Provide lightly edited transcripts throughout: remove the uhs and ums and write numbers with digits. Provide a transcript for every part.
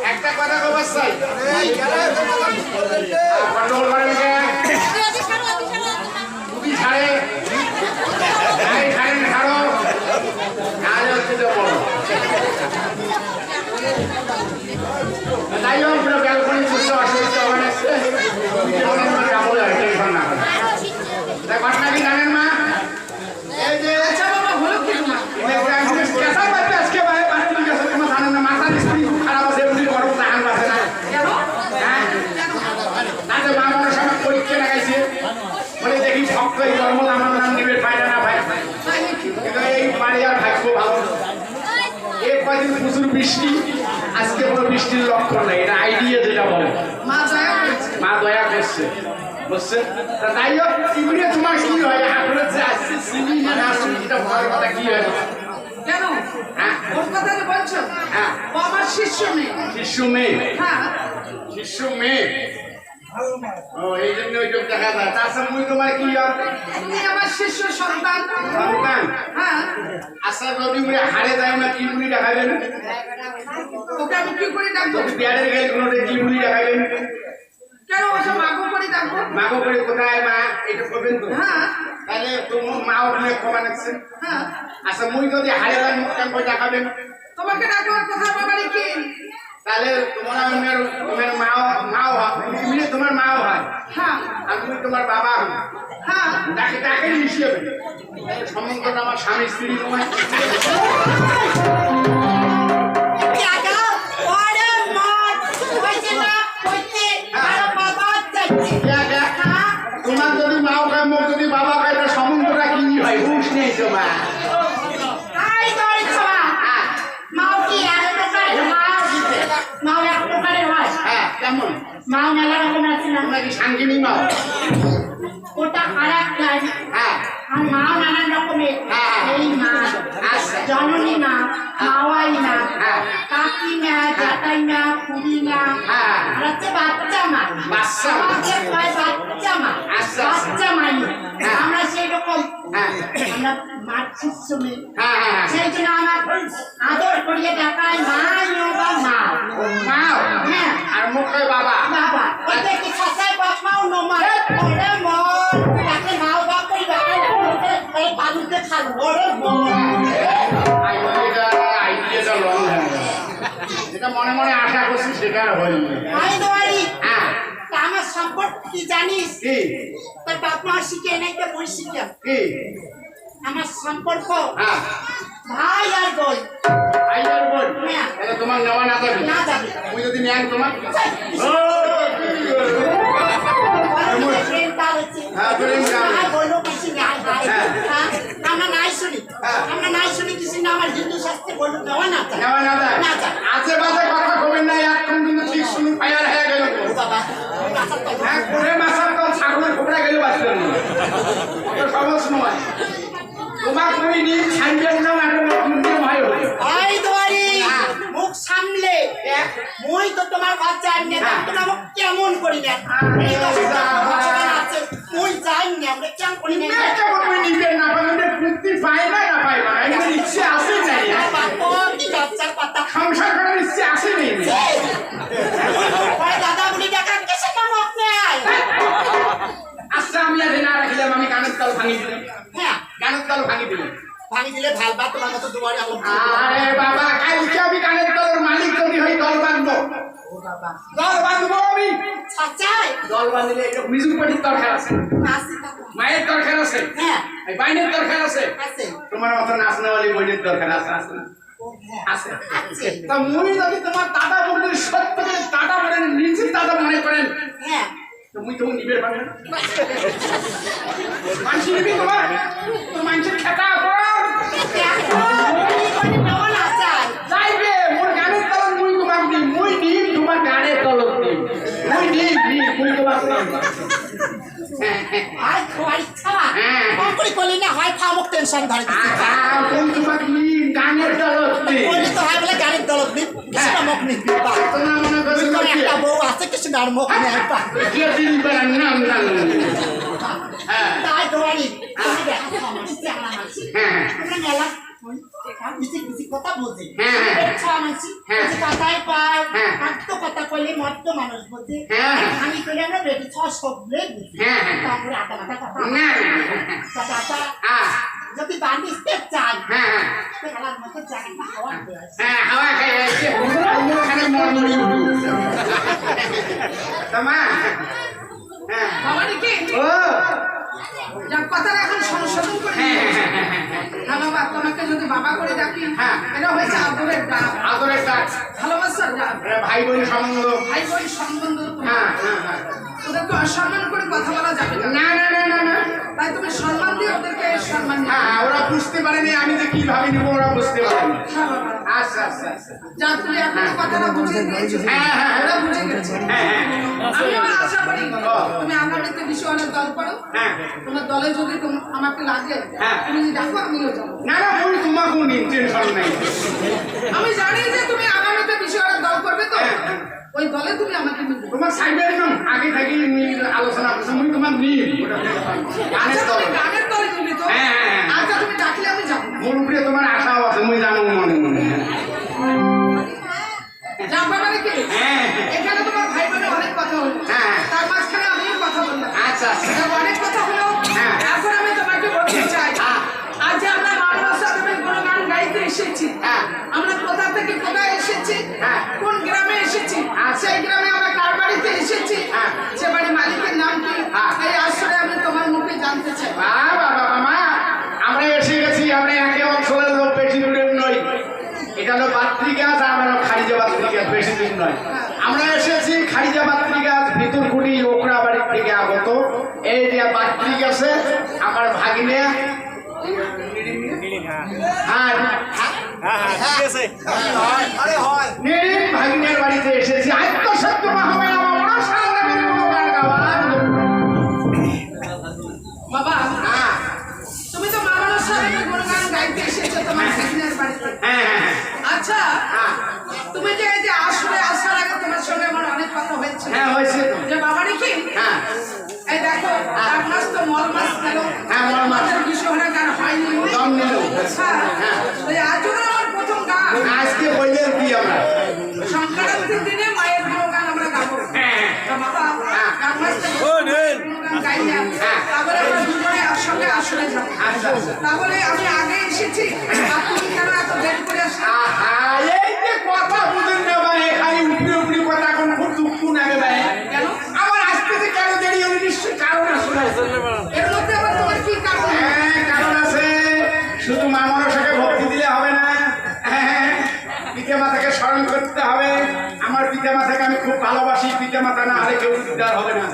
একটা কথা কবার চাই ছাড়ে ছাড়ো কাজ হচ্ছে তো বড় তাই হোক পুরো ব্যালকনি সুস্থ অসুবিধা ওখানে ঘটনা কি জানেন মা এই যে আজকে জানেন না মাথা স্ত্রী খুব খারাপ আছে এমনি গরম দাহান আছে না তাতে মা মনের সময় পরীক্ষা লাগাইছে বলে দেখি ভক্ত এই জন্ম আমার নাম নিবে পায়না না ভাই এই বাড়ি আর ভাগ্য ভালো এই কদিন প্রচুর বৃষ্টি আজকে কোনো বৃষ্টির লক্ষণ নেই এটা আইডিয়া যেটা বলে মা দয়া করছে বুঝছেন তাই হোক ইগুলো তোমার কি হয় আপনার যে আসছে সিমি না এটা বড় কথা কি হয় কেন ওর কথা তো বলছো হ্যাঁ ও আমার শিষ্য মেয়ে হ্যাঁ শিষ্য মেয়ে ও এই জন্য ওই যোগ দেখা যায় তাছাড়া মুই তোমার কি হয় তুমি আমার শিষ্য সন্তান হ্যাঁ আশা যদি মুই হারে যায় না কি মুই দেখাবেন ওকে আমি কি করে ডাকবো বিয়ারের গেলে কোনো কি মুই দেখাবেন কেন ওসব মাগো করে ডাকবো মাগো করে কোথায় মা এটা করবেন তো হ্যাঁ তাহলে তোমার মা ওখানে কমান আছে হ্যাঁ আচ্ছা মুই যদি হারে যায় মুখ কেন করে দেখাবেন তোমাকে ডাকবার কথা বাবারে কি তাহলে তোমার তোমার মাও মিলে তোমার মাও হয় হ্যাঁ আর তুমি তোমার বাবা হন হ্যাঁ তাকে তাকে মিশিয়ে সম্বন্ধটা আমার স্বামী স্ত্রী নয় তোমার যদি মাও খায় মুখ যদি বাবা খায় তার সম্বন্ধটা কি হয় হুশ নেই তোমার হ্যাঁ কেমন মাও মেলা রকম আছে না তোমরা কি সাঙ্গিনী মাও ওটা খারাপ কাজ হ্যাঁ আর মাও নানান রকমের হ্যাঁ। এই মা আচ্ছা জননী মা মাওয়াই মা হ্যাঁ। কাকি মা জাতাই মা খুড়ি মা হ্যাঁ। আর হচ্ছে বাচ্চা মা বাচ্চা মা। আমাকে কয় বাচ্চা মা আচ্ছা। বাচ্চা মাই হ্যাঁ। আমরা সেই রকম হ্যাঁ আমরা মার শিষ্য মেয়ে হ্যাঁ হ্যাঁ সেই জন্য আমার আদর করিয়ে ডাকায় মাইও বা মা মাও হ্যাঁ আর মুখে বাবা বাবা ওতে কি ছাসায় বাপ মাও নমা ওরে মন তাকে মাও বাপ করি ডাকায় এই পালুতে খাল ওরে আইডিয়াটা রং যেটা মনে মনে আশা করছি সেটা হয়নি আই দোয়ারি হ্যাঁ আমার সম্পর্ক কি জানিস কি তোর বাপ মা শিখে নাই তো বই শিখে কি আমার সম্পর্ক হ্যাঁ ভাই আর বোন আইডিয়ার বোন হ্যাঁ। তাহলে তোমার নেওয়া না যাবে না যাবে তুমি যদি নেন তোমার হ্যাঁ, প্রেম তার। আমরা নাই শুনি হ্যাঁ। আমরা নাই শুনি কিছু না আমার হিন্দু শাস্ত্রে বলুন দেওয়া না যায়। নেওয়া না যায় না যায়। আছে বাজে কথা কবেন না এখন কিন্তু ঠিক শুনুন ফায়ার হয়ে গেল বাবা কাঁচার তল। হ্যাঁ করে মাসার কল ছাগলের খোপড়া গেল বাঁচলেন সহজ নয় তোমার কই নি ছাইবেন না আর নিয়ম হয় এই দোয়ারি মুখ সামলে মই তো তোমার বাচ্চা আনলে তোমরা মুখ কেমন করি না এই তো ভগবান আছে মই জানি না আমরা কেমন করি না একটা বলবি নিবেন না বললে মুক্তি পায় না না পায় না এমন ইচ্ছে আছে না কি বাচ্চার পাতা সংসার করার ইচ্ছে আছে না পরে দাদা বলি দেখা কেসে নাম আপনি আয় আচ্ছা আমি আর না রাখিলাম আমি কানের তাল ভাঙি দিলাম হ্যাঁ কানের তাল ভাঙি দিলাম ভাঙি দিলে ভাল বা তোমার মতো দুয়ারে আলো আরে বাবা কালকে আমি কানের তালের মালিক যদি হই দল বাঁধবো ও বাবা দল বাঁধবো আমি ছাচাই দল বাঁধলে একটা মিজুর পাটির দরকার আছে আসি থাকো মায়ের দরকার আছে হ্যাঁ এই বাইনের দরকার আছে আছে তোমার মতো নাচনাওয়ালি বইনের দরকার আছে আছে না ও হ্যাঁ আছে আছে তা মুনি যদি তোমার দাদা বন্ধুর সত্য করে দাদা বলেন নিজের দাদা মনে করেন হ্যাঁ তো মুই তো নিবে পারবেন মানসি নিবি তোমার তো মানসির খেতা পড় যাইবে মোর গানের তলব মুই তোমাক দিই মুই দিই তোমার গানের তলব দিই মুই দিই মুই তোমাক আর খোয়ার ইচ্ছা হ্যাঁ। কম করে করলি না হয় খামক টেনশন ধরে দিচ্ছে কোন তোমাক দিই গানের তলব দিই বলি তো হয় বলে গাড়ির দলত নি কৃষ্ণ মুখ নি তো না মনে করছ তোর একটা বউ আছে কৃষ্ণ আর মুখ নেই একটা কি দিন পারেন নাম জানেন হ্যাঁ তাই দোয়ারি তুমি দেখা সমস্যা আমার হ্যাঁ আমরা মেলা কিছু কিছু কথা বোঝে হ্যাঁ, হ্যাঁ। দেখছো আমাছি হ্যাঁ। কথাই পায় হ্যাঁ। আত্ম কথা কইলে মদ্য মানুষ বোঝে হ্যাঁ, হ্যাঁ। আমি কইলে আমরা বেটি ছ শব্দে বুঝি হ্যাঁ, হ্যাঁ। তারপরে আটা মাথা কথা না কথা আটা হ্যাঁ যদি বান্ধিতে চাই হ্যাঁ খেলার মতো চাই না খাওয়ার দেয় হ্যাঁ হাওয়া খেয়ে যাচ্ছে ওখানে মরমরি তোমা হ্যাঁ বাবারে কি ও যার কথাটা এখন সংশোধন করে হ্যাঁ নিয়েছে। হ্যাঁ হ্যাঁ হ্যাঁ হ্যাঁ বাবা, তোমাকে যদি বাবা করে ডাকি হ্যাঁ। এটা হয়েছে আদরের ডাক, আদরের কাজ ভালোবাসার ডাক, ভাই বোন সম্বন্ধ ভাই বোন সম্বন্ধ। হ্যাঁ হ্যাঁ হ্যাঁ ওদেরকে অসম্মান করে কথা বলা যাবে না, না না না না না তাই তুমি সম্মান দিয়ে ওদেরকে সম্মান দিও। হ্যাঁ ওরা বুঝতে পারেনি আমি যে কি ভাবি নিব ওরা বুঝতে পারেনি হ্যাঁ বাবা, আচ্ছা আচ্ছা আচ্ছা যা তুমি এখন কথাটা বুঝিয়ে দিয়েছো, হ্যাঁ, হ্যাঁ। ওরা বুঝে গেছে। হ্যাঁ হ্যাঁ আমিও আশা করি তুমি আগামীতে বিষয়ওয়ালা দল করো, হ্যাঁ তোমার দলে যদি আমাকে লাগে হ্যাঁ। তুমি যদি ডাকো আমিও যাবো। না না আমি তোমাকে নিন টেনশন নাই আমি জানি যে তুমি আগামীতে বিষয়ওয়ালা দল করবে তো হ্যাঁ। ওই দলে তুমি আমাকে নিবে। তোমার সাইডে একদম আগে থেকে আলোচনা করছি আমি তোমার নিন গানের আচ্ছা, দল তুমি গানের দলে নিবে তো? হ্যাঁ, হ্যাঁ, হ্যাঁ। আচ্ছা, তুমি ডাকলে আমি যাবো। মোর উপরে তোমার আশাও আছে মুই জানো মনে মনে যাবো মানে কি? হ্যাঁ এখানে তোমার ভাই বোনের অনেক কথা হলো, হ্যাঁ। তার মাঝখানে আমিও কথা বললাম। আচ্ছা আচ্ছা তা অনেক কথা হলো, হ্যাঁ। এখন আমি তোমাকে বলতে চাই, হ্যাঁ। আজ যে আমরা মানুষ সাথে কোনো গান গাইতে এসেছি, হ্যাঁ। আমরা কোথা থেকে কোথায় এসেছি, হ্যাঁ। কোন গ্রামে এসেছি, আচ্ছা। সেই গ্রামে আমরা কার বাড়িতে এসেছি, হ্যাঁ। সে বাড়ির মালিকের নাম কি, হ্যাঁ। এই আসলে আমি তোমার মুখে জানতে চাই। বাবা মামা আমরা এসে গেছি আমরা একে অঞ্চলের লোক বেশি দূরের নই এটা হলো বাত্রি গাছ আর আমরা খারিজা বাত্রি গাছ বেশি দূর নয় আমরা এসেছি খারিজা বাত্রি গাছ ভিতরকুটি ওকরা বাড়ির থেকে আগত এই যে বাত্রি গাছে আমার ভাগিনে আর নিরিম ভাগিনের বাড়িতে এসেছি আত্মসত্য হবে না বাবা সামনে বেরিয়ে বলো গান গাওয়ার বাবা, হ্যাঁ তুমি তো মানুষ সাথে কোনো গান গাইতে এসেছো তোমার ভাগিনের বাড়িতে। হ্যাঁ হ্যাঁ আচ্ছা, হ্যাঁ তুমি যে এই যে আসলে আসার আগে তোমার সঙ্গে আমার অনেক কথা হয়েছে, হ্যাঁ হয়েছে তো যে বাবা নাকি হ্যাঁ এই দেখো এক মাস তো মল মাস গেল, হ্যাঁ, মল মাস। আমাদের বিষয়টা গান হয়নি। দম নিল। হ্যাঁ, হ্যাঁ। ওই আজও আমার প্রথম গান, আজকে বললে কি আমরা সংক্রান্তির দিনে মায়ের কোনো গান আমরা গাবো। হ্যাঁ। তা বাবা, হ্যাঁ। এক মাস থেকে কোনো গান গাই না। হ্যাঁ। তারপরে আমরা দুজনে একসঙ্গে আসলে যাবো। আচ্ছা আচ্ছা তারপরে আমি আগে এসেছি, আর তুমি কেন এত দেরি করে আসলে? আহা এই যে কথা বুঝেন না ভাই খালি উপরে উপরে কথা কোন খুব দুঃখ লাগে ভাই কেন? আমার আজকে যে কেন দেরি হলো নিশ্চয়ই কারণ আছে এর মধ্যে আবার তোমার কি কারণ? হ্যাঁ কারণ আছে শুধু মা মনসাকে ভক্তি দিলে হবে না হ্যাঁ পিতা মাতাকে স্মরণ করতে হবে আমার পিতা মাতাকে আমি খুব ভালোবাসি পিতা মাতা না হলে কেউ উদ্ধার হবে না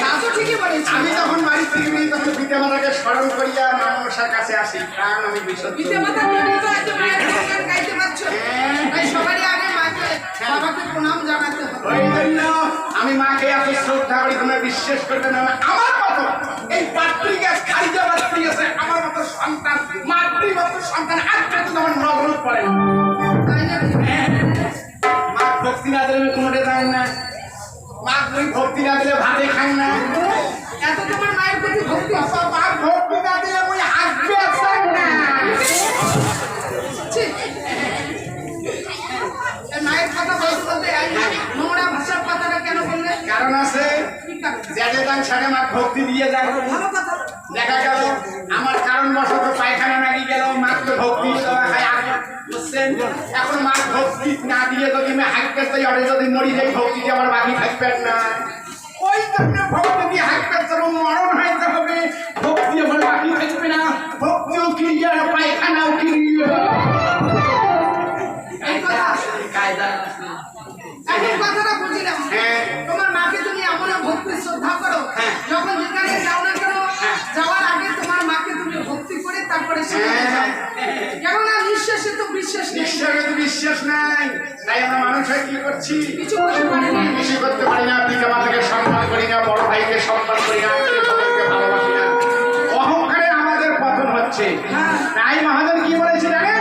তা তো ঠিকই বলেছি। আমি যখন বাড়ি থেকে বেরিয়ে তখন পিতা মাতাকে স্মরণ করিয়া মা মনসার কাছে আসি কারণ আমি বিশুদ্ধ পিতা মাতা তুমি তো আজ মায়ের গান গাইতে পারছো, তাই সবারই আগে মাকে বাবাকে প্রণাম জানাতে হবে। ওই জন্য আমি মাকে এত শ্রদ্ধা করি তোমরা বিশ্বাস করবে না আমার মতো এই পাত্রী গাছ খারিজা পাত্রী আছে আমার মতো সন্তান মাতৃমতো সন্তান আজ পর্যন্ত আমার নগরত পড়ে না। তাই না? মা ভক্তি না দিলে কোনোটা যাই না মা তুই ভক্তি না দিলে ভাতে খাই না এত তোমার মায়ের প্রতি ভক্তি আছে। মা ভক্তি না দিলে ওই আসবে চাই না ছি। এই মায়ের কথা বলতে বলতে এই নোংরা ভাষার কথাটা কেন বললে? কারণ আছে কি কারণ? যেতে যান সাড়ে মা ভক্তি দিয়ে যায় ভালো কথা। দেখা গেল আমার কারণ বশত পায়খানা নাকি গেল মাত্র ভক্তি দেওয়া খায় আগে বুঝছেন এখন মা ভক্তি না দিয়ে যদি আমি হাঁকতে চাই অরে যদি মরি যাই ভক্তিটি আমার বাকি থাকবেন না ওই জন্য ভক্তি দিয়ে হাঁকতে চাবো মরণ হইতে হবে ভক্তি আমার বাকি থাকবে না ভক্তিও ক্রিয়া পায়খানাও ক্রিয়া এই কথা কায়দা এখন কথাটা বুঝলাম। হ্যাঁ। তোমার মাকে তুমি এমন ভক্তি শ্রদ্ধা করো, হ্যাঁ। যখন যেখানে যাও না কেন হ্যাঁ। যাওয়ার আগে তোমার মাকে তুমি ভক্তি করে তারপরে সেখানে যাও। কেননা নিঃশ্বাসে তো বিশ্বাস নেই, ঈশ্বরে তো বিশ্বাস নাই তাই আমরা মানুষ হয়ে কি করছি কিছু করতে পারি না। কিছু করতে পারি না পিতা মাতাকে সম্মান করি না বড় ভাইকে সম্মান করি না আত্মীয়স্বজনকে ভালোবাসি না অহংকারে আমাদের পতন হচ্ছে হ্যাঁ। তাই মহাজন কি বলেছে জানেন